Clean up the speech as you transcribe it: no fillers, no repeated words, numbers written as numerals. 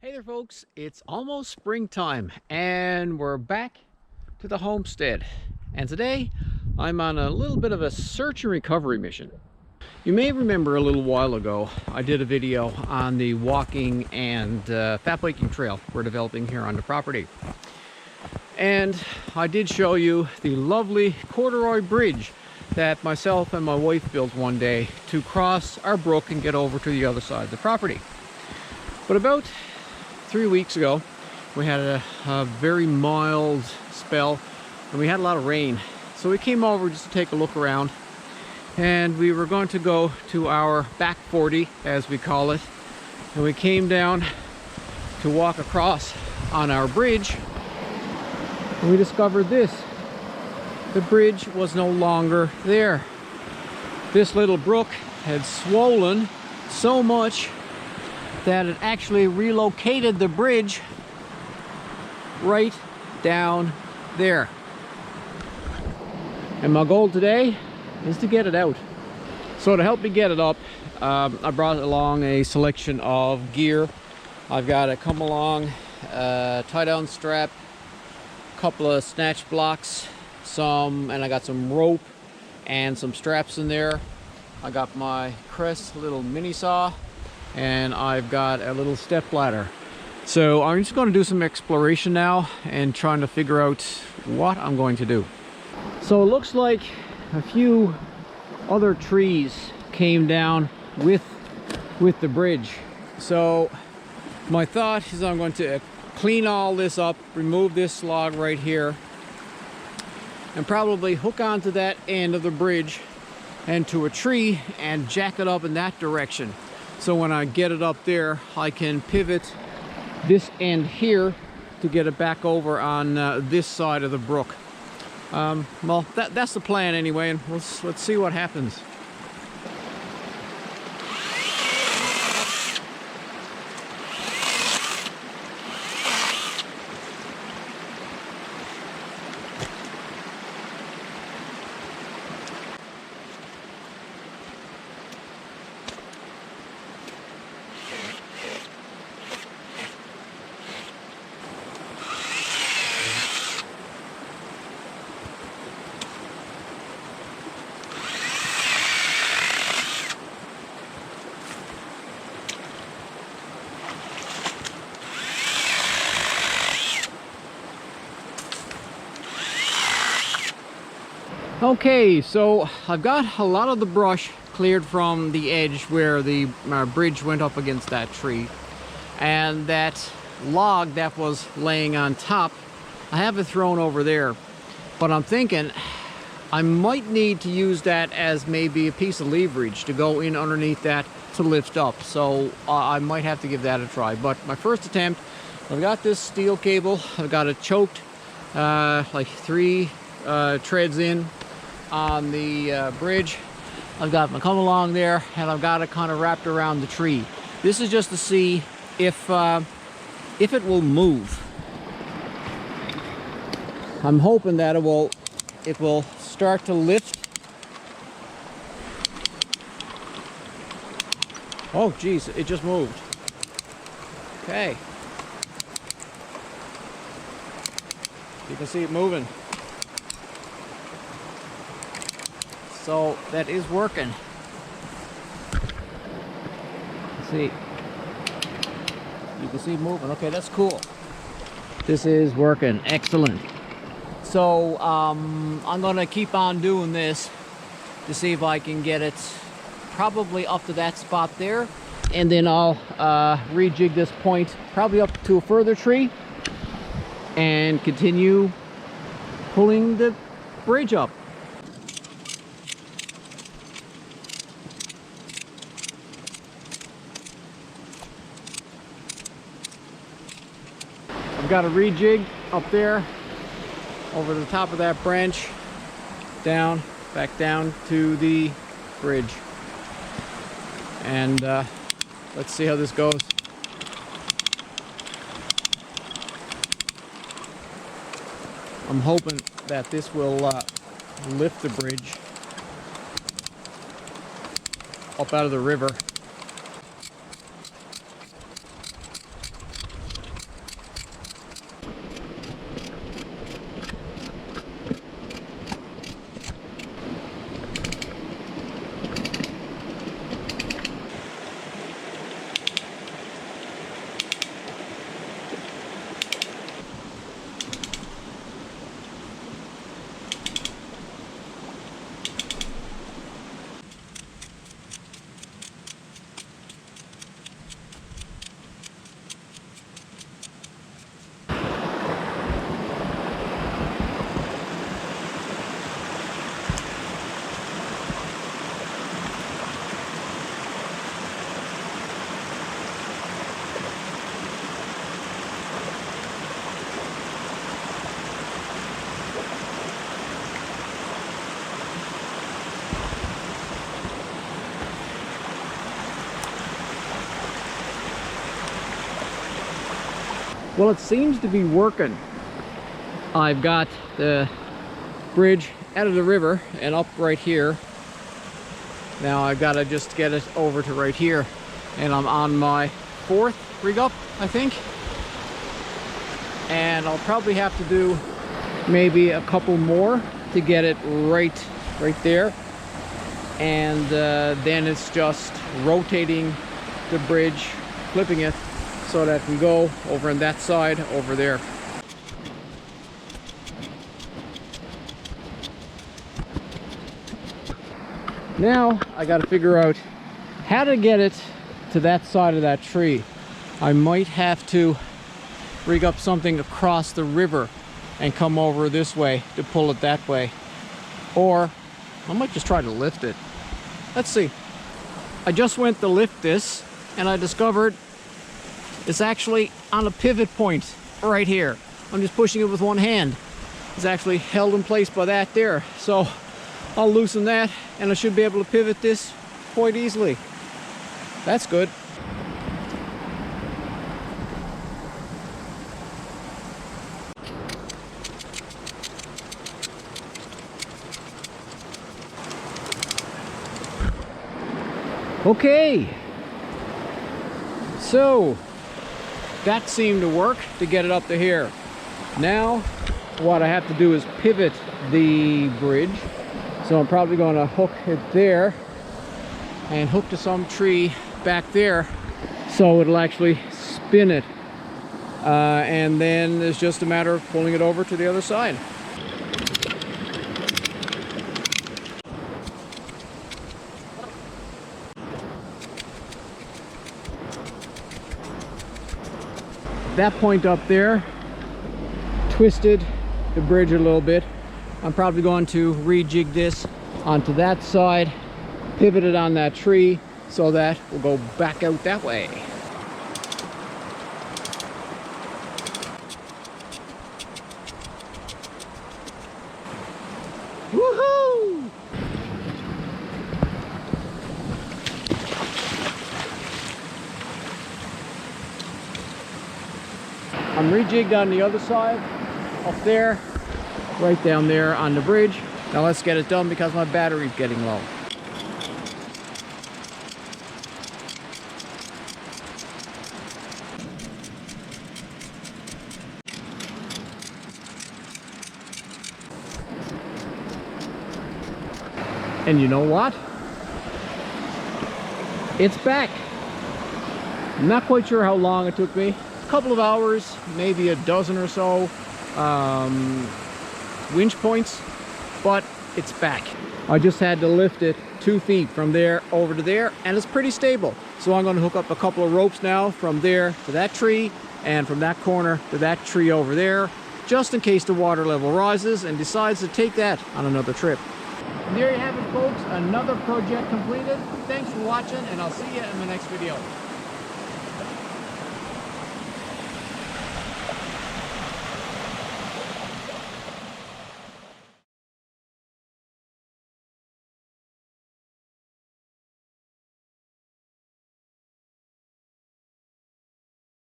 Hey there folks, it's almost springtime and we're back to the homestead, and today I'm on a little bit of a search and recovery mission. You may remember a little while ago I did a video on the walking and fat biking trail we're developing here on the property, and I did show you the lovely Corduroy bridge that myself and my wife built one day to cross our brook and get over to the other side of the property. But about 3 weeks ago, we had a very mild spell and we had a lot of rain. So we came over just to take a look around, and we were going to go to our back 40, as we call it. And we came down to walk across on our bridge and we discovered this. The bridge was no longer there. This little brook had swollen so much that it actually relocated the bridge right down there. And my goal today is to get it out. So to help me get it up, I brought along a selection of gear. I've got a come along tie down strap, a couple of snatch blocks, and I got some rope and some straps in there. I got my Crest little mini saw, and I've got a little step ladder. So I'm just going to do some exploration now and trying to figure out what I'm going to do. So it looks like a few other trees came down with the bridge. So my thought is I'm going to clean all this up, remove this log right here, and probably hook onto that end of the bridge and to a tree and jack it up in that direction. So when I get it up there, I can pivot this end here to get it back over on this side of the brook. Well, that's the plan anyway, and let's see what happens. Okay, so I've got a lot of the brush cleared from the edge where the bridge went up against that tree, and that log that was laying on top, I have it thrown over there. But I'm thinking I might need to use that as maybe a piece of leverage to go in underneath that to lift up. So I might have to give that a try. But my first attempt, I've got this steel cable. I've got it choked like 3 treads in on the bridge. I've got my come along there, and I've got it kind of wrapped around the tree. This is just to see if it will move. I'm hoping that it will start to lift. Oh geez, it just moved. Okay, you can see it moving. So that is working. Let's see. You can see it moving. Okay, that's cool. This is working. Excellent. So I'm gonna keep on doing this to see if I can get it probably up to that spot there, and then I'll rejig this point probably up to a further tree and continue pulling the bridge up. I've got a rejig up there over the top of that branch, down, back down to the bridge, and let's see how this goes. I'm hoping that this will lift the bridge up out of the river. Well, it seems to be working. I've got the bridge out of the river and up right here. Now I've got to just get it over to right here, and I'm on my 4th rig up, I think. And I'll probably have to do maybe a couple more to get it right there. And then it's just rotating the bridge, flipping it so that it can go over on that side over there. Now I got to figure out how to get it to that side of that tree. I might have to rig up something across the river and come over this way to pull it that way. Or I might just try to lift it. Let's see. I just went to lift this and I discovered it's actually on a pivot point right here. I'm just pushing it with one hand. It's actually held in place by that there. So I'll loosen that and I should be able to pivot this quite easily. That's good. Okay, so that seemed to work to get it up to here. Now what I have to do is pivot the bridge. So I'm probably going to hook it there and hook to some tree back there so it'll actually spin it. And then it's just a matter of pulling it over to the other side. That point up there twisted the bridge a little bit. I'm probably going to rejig this onto that side, pivot it on that tree so that we'll go back out that way. Woohoo! I'm rejigged on the other side, up there, right down there on the bridge. Now let's get it done because my battery's getting low. And you know what? It's back. I'm not quite sure how long it took me. A couple of hours, maybe a dozen or so winch points, but it's back. I just had to lift it 2 feet from there over to there, and it's pretty stable. So I'm going to hook up a couple of ropes now from there to that tree and from that corner to that tree over there, just in case the water level rises and decides to take that on another trip. And there you have it, folks, another project completed. Thanks for watching, and I'll see you in the next video.